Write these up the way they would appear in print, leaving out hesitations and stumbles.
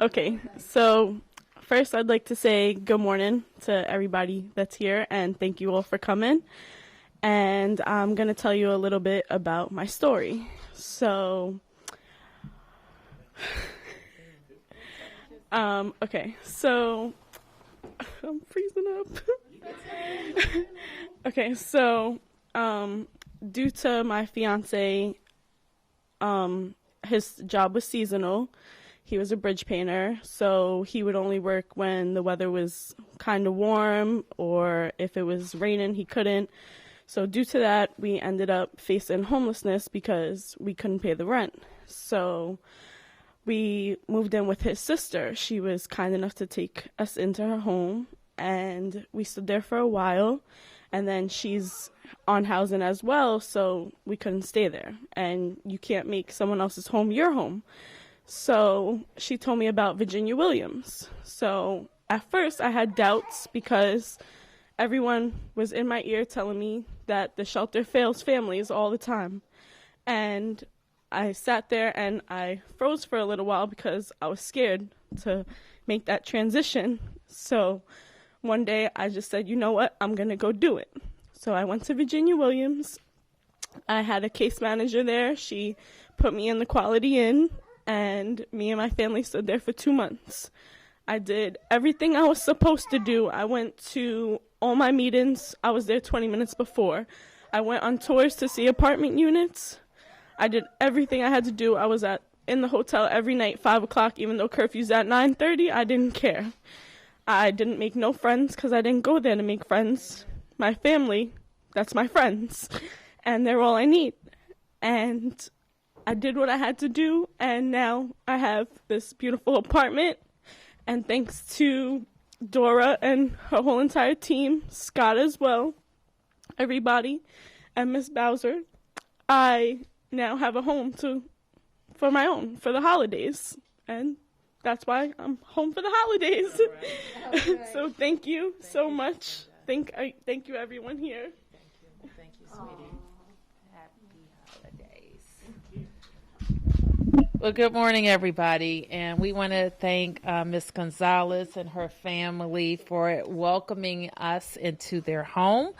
Okay, so first I'd like to say good morning to everybody that's here and thank you all for coming. And I'm going to tell you a little bit about my story. So, okay, so I'm freezing up. Okay, so due to my fiance, his job was seasonal. He was a bridge painter, so he would only work when the weather was kind of warm, or if it was raining, he couldn't. So due to that, we ended up facing homelessness because we couldn't pay the rent. So we moved in with his sister. She was kind enough to take us into her home, and we stood there for a while. And then she's on housing as well, so we couldn't stay there. And you can't make someone else's home your home. So she told me about Virginia Williams. So at first I had doubts because everyone was in my ear telling me that the shelter fails families all the time. And I sat there and I froze for a little while because I was scared to make that transition. So one day I just said, you know what, I'm going to go do it. So I went to Virginia Williams. I had a case manager there. She put me in the Quality Inn, and me and my family stood there for 2 months. I did everything I was supposed to do. I went to all my meetings. I was there 20 minutes before. I went on tours to see apartment units. I did everything I had to do. I was in the hotel every night, 5 o'clock, even though curfew's at 9:30. I didn't care. I didn't make no friends because I didn't go there to make friends. My family, that's my friends, and they're all I need. And I did what I had to do, and now I have this beautiful apartment. And thanks to Dora and her whole entire team, Scott as well, everybody, and Miss Bowser, I now have a home for my own, for the holidays. And that's why I'm home for the holidays. All right. So thank you so much. Thank you, everyone here. Thank you, sweetie. Happy holidays. Well, good morning, everybody. And we want to thank Ms. Gonzalez and her family for welcoming us into their home.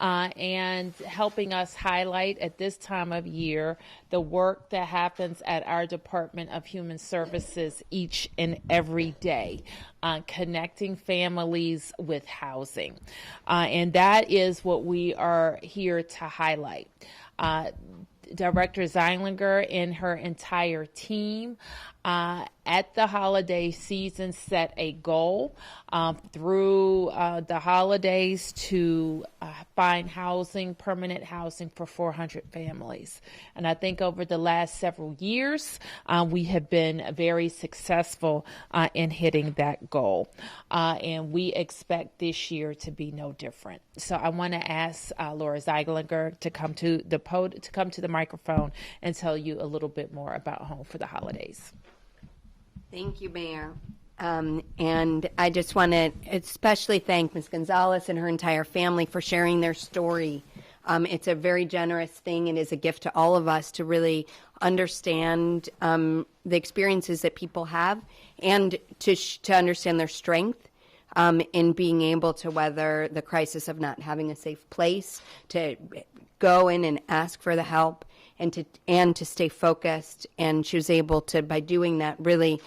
And helping us highlight at this time of year the work that happens at our Department of Human Services each and every day, connecting families with housing. And that is what we are here to highlight. Director Zeilinger and her entire team at the holiday season set a goal through the holidays to find housing, permanent housing for 400 families. And I think over the last several years, we have been very successful in hitting that goal. And we expect this year to be no different. So I want to ask Laura Zeilinger to come to the microphone and tell you a little bit more about Home for the Holidays. Thank you, Mayor. And I just want to especially thank Ms. Gonzalez and her entire family for sharing their story. It's a very generous thing. It is a gift to all of us to really understand the experiences that people have and to understand their strength in being able to weather the crisis of not having a safe place, to go in and ask for the help, and to stay focused. And she was able to, by doing that, really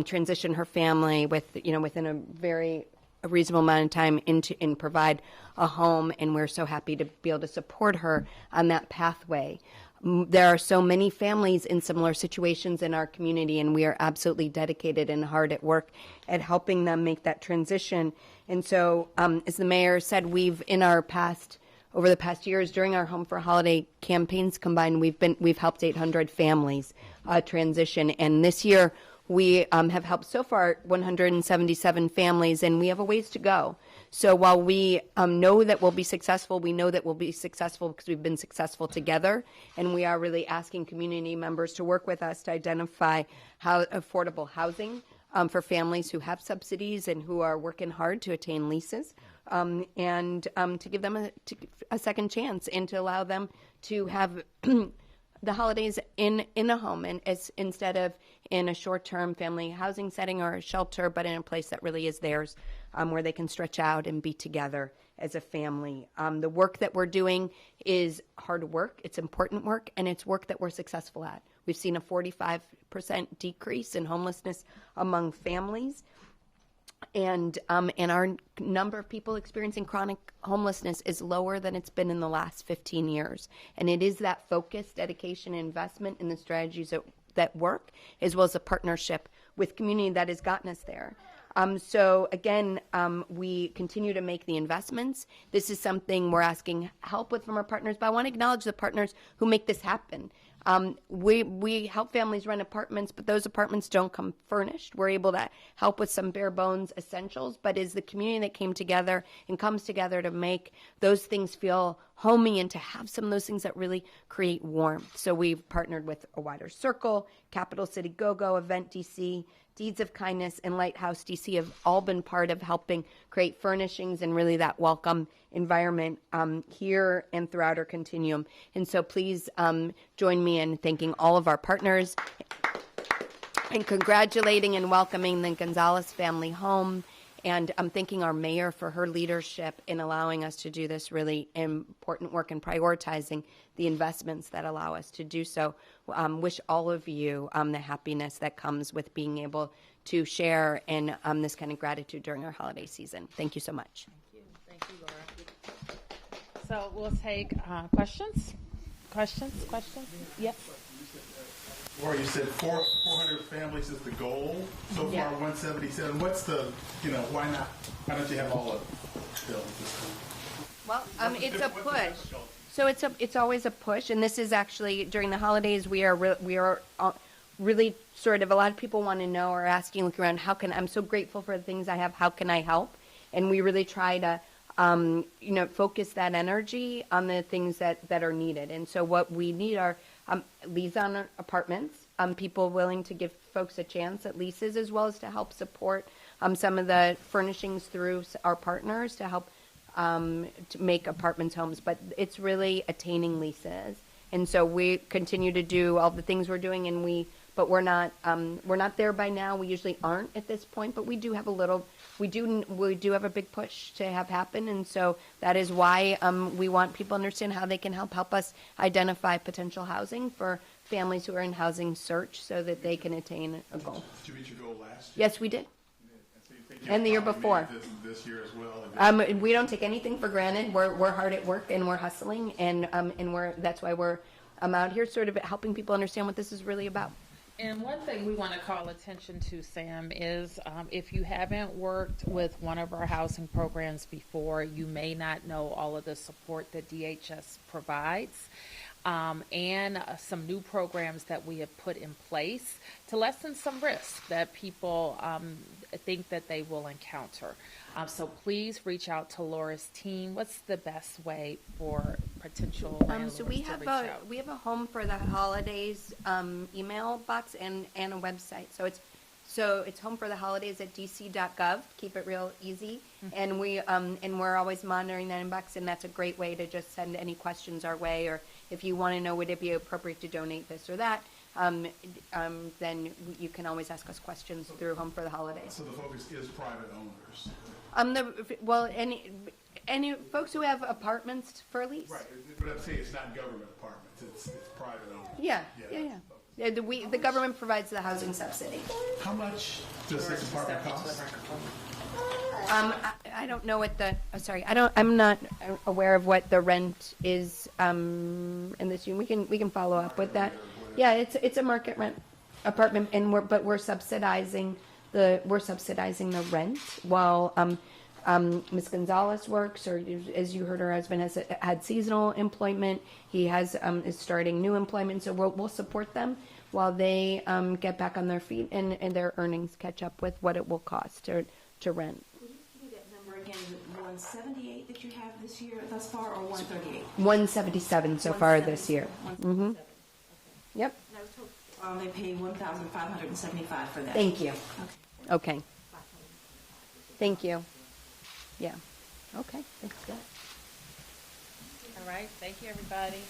transition her family within a reasonable amount of time and provide a home. And we're so happy to be able to support her on that pathway. There are so many families in similar situations in our community, and we are absolutely dedicated and hard at work at helping them make that transition. And so, as the mayor said, over the past years, during our Home for Holiday campaigns combined, we've helped 800 families transition. And this year, we have helped so far 177 families, and we have a ways to go. So while we know that we'll be successful, we know that we'll be successful because we've been successful together, and we are really asking community members to work with us to identify affordable housing for families who have subsidies and who are working hard to attain leases. And to give them a second chance and to allow them to have the holidays in a home, and as instead of in a short-term family housing setting or a shelter, but in a place that really is theirs, where they can stretch out and be together as a family. The work that we're doing is hard work. It's important work, and it's work that we're successful at. We've seen a 45% decrease in homelessness among families. And our number of people experiencing chronic homelessness is lower than it's been in the last 15 years. And it is that focus, dedication, and investment in the strategies that work, as well as a partnership with community that has gotten us there. So again, we continue to make the investments. This is something we're asking help with from our partners, but I want to acknowledge the partners who make this happen. We help families rent apartments, but those apartments don't come furnished. We're able to help with some bare bones essentials, but it's the community that came together and comes together to make those things feel homey and to have some of those things that really create warmth. So we've partnered with A Wider Circle, Capital City Go-Go, Event DC, Deeds of Kindness, and Lighthouse DC have all been part of helping create furnishings and really that welcome environment here and throughout our continuum. And so please join me in thanking all of our partners and congratulating and welcoming the Gonzalez family home. And I'm thanking our mayor for her leadership in allowing us to do this really important work and prioritizing the investments that allow us to do so. Wish all of you the happiness that comes with being able to share in this kind of gratitude during our holiday season. Thank you so much. Thank you, Laura. So we'll take questions. Questions? Yes. Laura, you said 400 families is the goal. So far, Yeah. 177. What's the, why not? Why don't you have all of built this time? Well, it's a push. So it's always a push, and this is actually during the holidays. We are really sort of, a lot of people want to know or asking, look around, I'm so grateful for the things I have. How can I help? And we really try to focus that energy on the things that are needed. And so what we need are leases on apartments, people willing to give folks a chance at leases, as well as to help support some of the furnishings through our partners to help to make apartments homes. But it's really attaining leases. And so we continue to do all the things we're doing, but we're not there by now. We usually aren't at this point, but we do have we do have a big push to have happen, and so that is why we want people to understand how they can help us identify potential housing for families who are in housing search, so that they can attain a goal. Did you reach your goal last year? Yes, we did. So you think And the year you'll probably before. meet it this year as well? We don't take anything for granted. We're hard at work and we're hustling, and that's why we're out here sort of helping people understand what this is really about. And one thing we want to call attention to, Sam, is if you haven't worked with one of our housing programs before, you may not know all of the support that DHS provides. And some new programs that we have put in place to lessen some risks that people think that they will encounter. So please reach out to Laura's team. What's the best way for potential landlords So we to have reach out? we have a home for the holidays email box and a website. So it's home for the holidays at dc.gov. Keep it real easy. And we're always monitoring that inbox, and that's a great way to just send any questions our way, or if you want to know would it be appropriate to donate this or that, then you can always ask us questions through Home for the Holidays. So the focus is private owners. Any folks who have apartments for lease. Right, but I'm saying it's not government apartments, it's private owners. Yeah. Yeah. The government provides the housing subsidy. How much does this apartment cost? I don't know what I'm not aware of what the rent is in this unit. We can follow up with that. Yeah, it's a market rent apartment, and we're subsidizing the rent while Ms. Gonzalez works, or as you heard, her husband has had seasonal employment. He is starting new employment, so we'll support them while they get back on their feet and their earnings catch up with what it will cost to rent. Can you that number again? Is it 178 that you have this year thus far, or 138? 177 so far this year. 177. Okay. Yep. And I was told they pay $1,575 for that. Thank you. Okay. Okay. Thank you. Yeah. Okay. That's good. All right. Thank you, everybody.